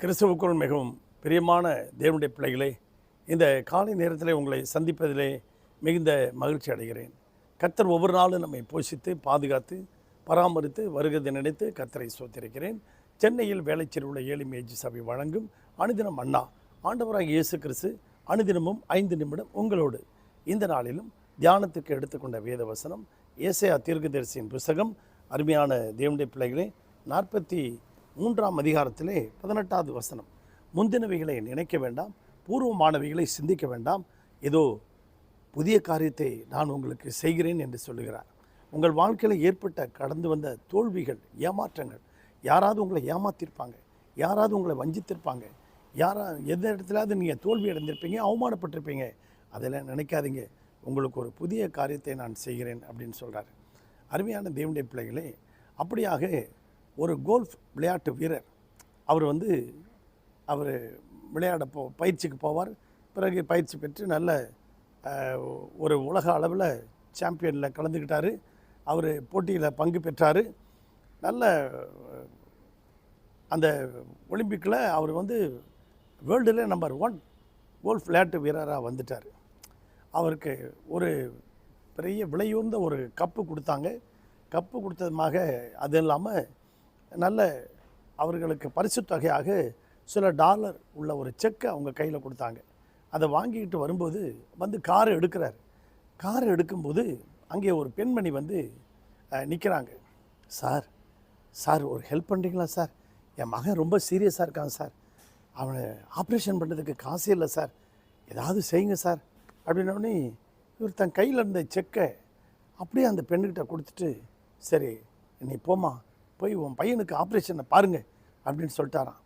கிறிஸ்துவுக்குள் மிகவும் பிரியமான தேவனுடைய பிள்ளைகளே, இந்த காலை நேரத்தில் உங்களை சந்திப்பதிலே மிகுந்த மகிழ்ச்சி அடைகிறேன். கர்த்தர் ஒவ்வொரு நாளும் நம்மை போஷித்து பாதுகாத்து பராமரித்து வருகிறதை நினைத்து கர்த்தரை ஸ்தோத்திரிக்கிறேன். சென்னையில் வேலைச்சேரியில் உள்ள ஏழு மேஜி சபை வழங்கும் அனுதினம் அண்ணா ஆண்டவராக இயேசு கிறிஸ்து அனுதினமும் 5 நிமிடம் உங்களோடு. இந்த நாளிலும் தியானத்துக்கு எடுத்துக்கொண்ட வேத வசனம் ஏசாயா தீர்க்கதரிசியின் புஸ்தகம். அருமையான தேவனுடைய பிள்ளைகளே, 43ஆம் அதிகாரத்திலே 18வது வசனம். முந்தினவைகளை நினைக்க வேண்டாம், பூர்வமானவைகளை சிந்திக்க வேண்டாம், ஏதோ புதிய காரியத்தை நான் உங்களுக்கு செய்கிறேன் என்று சொல்லுகிறார். உங்கள் வாழ்க்கையில் ஏற்பட்ட கடந்து வந்த தோல்விகள், ஏமாற்றங்கள், யாராவது உங்களை ஏமாற்றிருப்பாங்க, யாராவது உங்களை வஞ்சித்திருப்பாங்க, எந்த இடத்துலாவது நீங்கள் தோல்வி அடைந்திருப்பீங்க, அவமானப்பட்டிருப்பீங்க. அதெல்லாம் நினைக்காதீங்க, உங்களுக்கு ஒரு புதிய காரியத்தை நான் செய்கிறேன் அப்படின்னு சொல்கிறார். அருமையான தேவனுடைய பிள்ளைகளே, அப்படியாக ஒரு கோல்ஃப் விளையாட்டு வீரர் அவர் விளையாட பயிற்சிக்கு போவார். பிறகு பயிற்சி பெற்று நல்ல ஒரு உலக அளவில் சாம்பியனில் கலந்துக்கிட்டார். அவர் போட்டியில் பங்கு பெற்றார். நல்ல அந்த ஒலிம்பிக்கில் அவர் வேர்ல்டில் நம்பர் 1 கோல்ஃப் விளையாட்டு வீரராக வந்துட்டார். அவருக்கு ஒரு பெரிய விலையுந்த ஒரு கப்பு கொடுத்தாங்க. கப்பு கொடுத்ததுமாக அது இல்லாமல் நல்ல அவர்களுக்கு பரிசு தொகையாக சில டாலர் உள்ள ஒரு செக்கை அவங்க கையில் கொடுத்தாங்க. அதை வாங்கிக்கிட்டு வரும்போது காரை எடுக்கிறார். காரை எடுக்கும்போது அங்கே ஒரு பெண்மணி நிற்கிறாங்க. சார் ஒரு ஹெல்ப் பண்ணுறீங்களா சார்? என் மகன் ரொம்ப சீரியஸாக இருக்கான் சார், அவனை ஆப்ரேஷன் பண்ணுறதுக்கு காசே இல்லை சார், ஏதாவது செய்யுங்க சார் அப்படின்னோடனே இவர் தன் கையில் இருந்த செக்கை அப்படியே அந்த பெண்ணுக்கிட்ட கொடுத்துட்டு, சரி நீ போமா, போய் உன் பையனுக்கு ஆப்ரேஷனை பாருங்க அப்படின்னு சொல்லிட்டாராம்.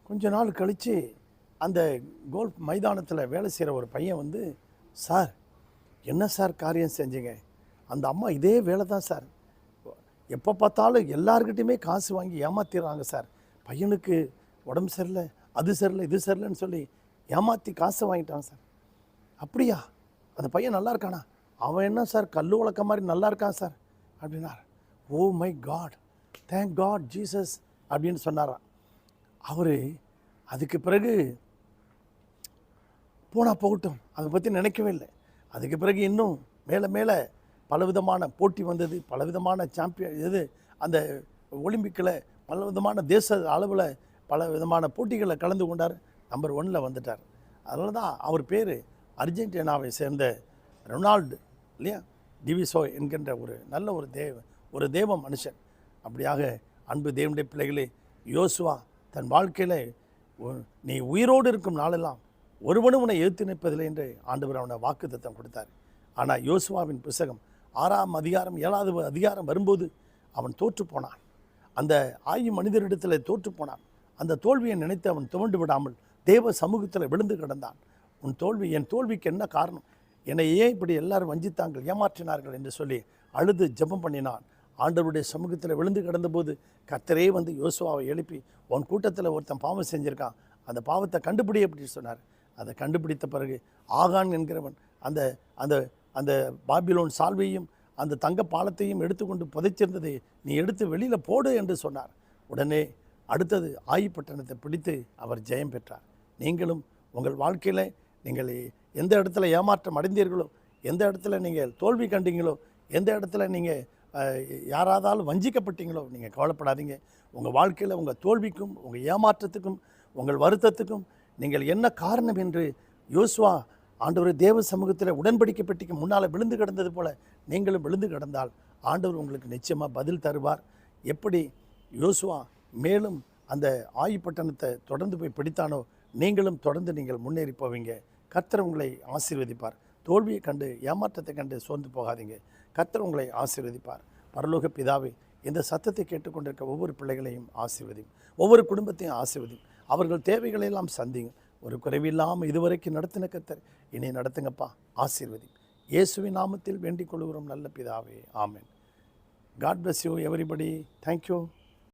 கொஞ்ச நாள் கழித்து அந்த கோல்ஃப் மைதானத்தில் வேலை செய்கிற ஒரு பையன் சார் என்ன சார் காரியம் செஞ்சீங்க? அந்த அம்மா இதே வேலை தான் சார், எப்போ பார்த்தாலும் எல்லாருக்கிட்டையுமே காசு வாங்கி ஏமாத்திடுறாங்க சார், பையனுக்கு உடம்பு சரியில்லை, அது சரியில்லை, இது சரியில்லைன்னு சொல்லி ஏமாற்றி காசை வாங்கிட்டாங்க சார். அப்படியா? அந்த பையன் நல்லா இருக்கானா? அவன் என்ன சார் கல் உலக்க மாதிரி நல்லா இருக்கான் சார் அப்படின்னார். Oh my God, thank God Jesus அப்படின்னு சொன்னாராம். அவர் அதுக்கு பிறகு போகட்டும், அதை பற்றி நினைக்கவே இல்லை. அதுக்கு பிறகு இன்னும் மேலே மேலே பலவிதமான போட்டி வந்தது, பலவிதமான சாம்பியன் அந்த ஒலிம்பிக்கில் பலவிதமான தேச அளவில் பல விதமான போட்டிகளில் கலந்து கொண்டார். நம்பர் 1 வந்துட்டார். அதனால தான் அவர் பேர் அர்ஜென்டினாவை சேர்ந்த ரொனால்டு இல்லையா, டிவிசோ என்கின்ற ஒரு நல்ல ஒரு தேவ மனுஷன். அப்படியாக அன்பு தேவனுடைய பிள்ளைகளே, யோசுவா தன் வாழ்க்கையில் நீ உயிரோடு இருக்கும் நாளெல்லாம் ஒருவனும் உன்னை எதிர்த்து நிற்பதில்லை என்று ஆண்டவர் அவனை வாக்குத்தத்தம் கொடுத்தார். ஆனால் யோசுவாவின் புஸ்தகம் 6ஆம் அதிகாரம் 7வது அதிகாரம் வரும்போது அவன் தோற்று போனான். அந்த மனிதரிடத்தில் தோற்று போனான். அந்த தோல்வியை நினைத்து அவன் துவண்டு விடாமல் தேவ சமூகத்தில் விழுந்து கிடந்தான். என் தோல்விக்கு என்ன காரணம்? என்னை ஏன் இப்படி எல்லாரும் வஞ்சித்தாங்கள், ஏமாற்றினார்கள் என்று சொல்லி அழுது ஜெபம் பண்ணினான். ஆண்டவருடைய சமூகத்தில் விழுந்து கிடந்தபோது கர்த்தரே யோசுவாவை எழுப்பி, உன் கூட்டத்தில் ஒருத்தன் பாவம் செஞ்சுருக்கான், அந்த பாவத்தை கண்டுபிடி அப்படின்னு சொன்னார். அதை கண்டுபிடித்த பிறகு ஆகான் என்கிறவன் அந்த அந்த அந்த பாபிலோன் சால்வையும் அந்த தங்க பாலத்தையும் எடுத்துக்கொண்டு புதைச்சிருந்ததை நீ எடுத்து வெளியில் போடு என்று சொன்னார். உடனே அடுத்தது பட்டணத்தை பிடித்து அவர் ஜெயம் பெற்றார். நீங்களும் உங்கள் வாழ்க்கையில் நீங்கள் எந்த இடத்துல ஏமாற்றம் அடைந்தீர்களோ, எந்த இடத்துல நீங்கள் தோல்வி கண்டீங்களோ, எந்த இடத்துல நீங்கள் யாராதாலும் வஞ்சிக்கப்பட்டீங்களோ, நீங்கள் கவலைப்படாதீங்க. உங்கள் வாழ்க்கையில் உங்கள் தோல்விக்கும் உங்கள் ஏமாற்றத்துக்கும் உங்கள் வருத்தத்துக்கும் நீங்கள் என்ன காரணம் என்று யோசுவா ஆண்டவர் தேவ சமூகத்தில் உடன்படிக்கை பெட்டிக்கு முன்னால் விழுந்து கிடந்தது போல் நீங்களும் விழுந்து கிடந்தால் ஆண்டவர் உங்களுக்கு நிச்சயமாக பதில் தருவார். எப்படி யோசுவா மேலும் அந்த பட்டணத்தை தொடர்ந்து போய் பிடித்தானோ, நீங்களும் தொடர்ந்து நீங்கள் முன்னேறி போவீங்க. கர்த்தர் உங்களை ஆசீர்வதிப்பார். தோல்வியை கண்டு ஏமாற்றத்தை கண்டு சோர்ந்து போகாதீங்க. கர்த்தர் உங்களை ஆசீர்வதிப்பார். பரலோக பிதாவே, இந்த சத்தத்தை கேட்டுக்கொண்டிருக்க ஒவ்வொரு பிள்ளைகளையும் ஆசீர்வதியும், ஒவ்வொரு குடும்பத்தையும் ஆசீர்வதியும், அவர்கள் தேவைகளெல்லாம் சந்தியும். ஒரு குறைவில்லாமல் இதுவரைக்கும் நடத்தின கர்த்தர் இனி நடத்துங்கப்பா, ஆசீர்வதி. இயேசுவின் நாமத்தில் வேண்டிக் கொள்கிறோம் நல்ல பிதாவே, ஆமென். God bless you everybody. Thank you.